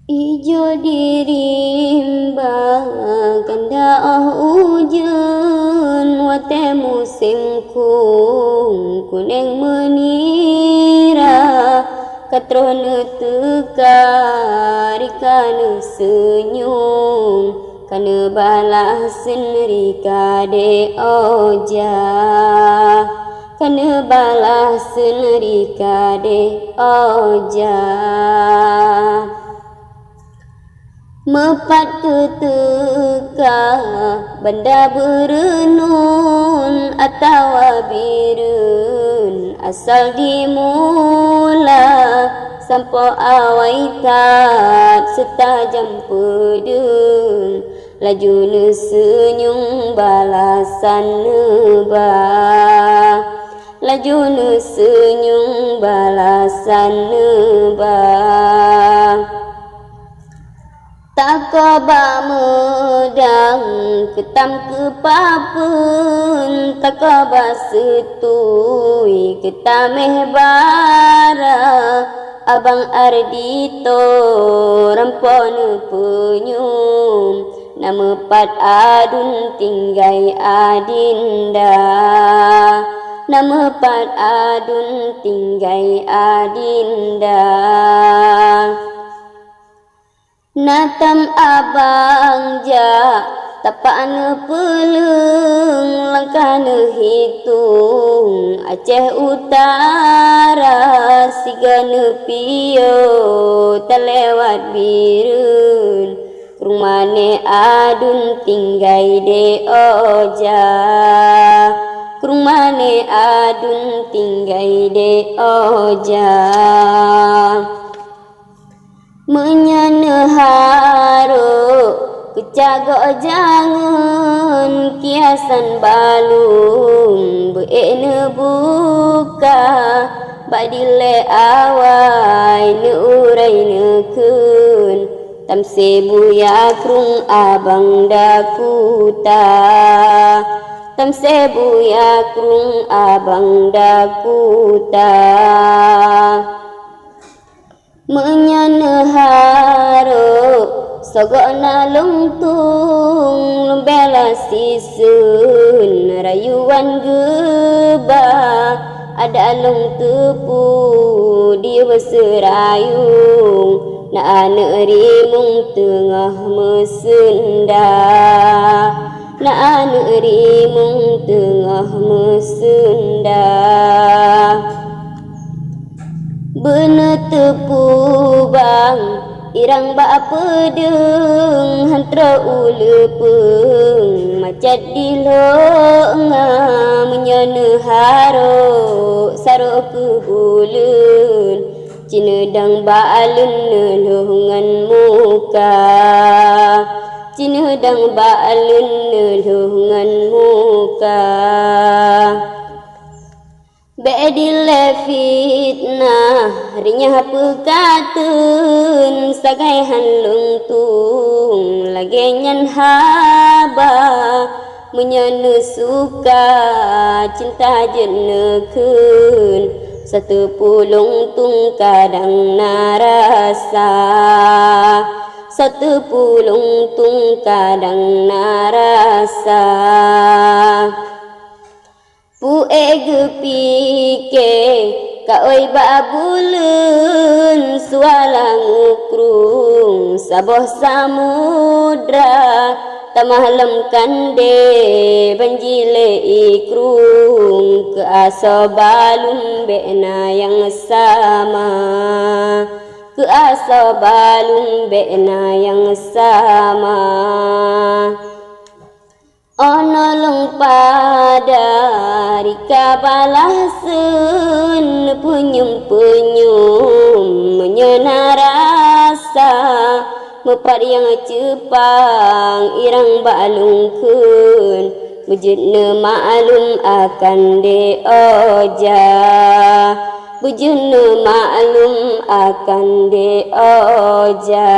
Ijo dirimba kanda hujan wate musim kuning menira katrone tekari kana senyum kana balasin rikade oja kana balasin rikade oja mepat keteka benda berenun atau birun asal dimula sampo awaitat setajam pedung laju ne senyum balasan neba laju ne senyum balasan neba tak kaba medang ketam kepapun tak kaba setui ketameh bara abang Ardito rampone penyum nama pat adun tinggai adinda nama pat adun tinggai adinda natam abang ja tapane peleng langkane hitung Aceh Utara sigane pio telewat birun rumane adun tinggai de oja rumane adun tinggai de oja menyaneharo kecago jangan kiasan balung beene buka badile awai ne urai nekun tam sebuya krung abang dakuta tam sebuya krung abang dakuta menyaneharo sogona lungtung lumbela sisun rayuan geba ada lung tepu di beserayung na ane rimung tengah mesenda na ane rimung tengah mesenda bener tepu bang irang ba pedeng hantra ulepeng macat di longa menyaneharo saro kebulen cinedang ba alun nelongan muka cinedang ba alun nelongan muka bedile fitnah rinyah pekatun sagai hanlung tung lagenyan haba menyane suka cinta jenekun satu pulung tung kadang narasa satu pulung tung kadang narasa puege pike kaoi babulun suala ngukrung saboh samudra tamahlem kande banjile ikrung ke aso balun bena yang sama ke aso balun bena yang sama onolong pada rika balasun penyum-penyum menyena rasa mepat yang cepang irang balungkun bujudne maklum akan de oja bujudne maklum akan de oja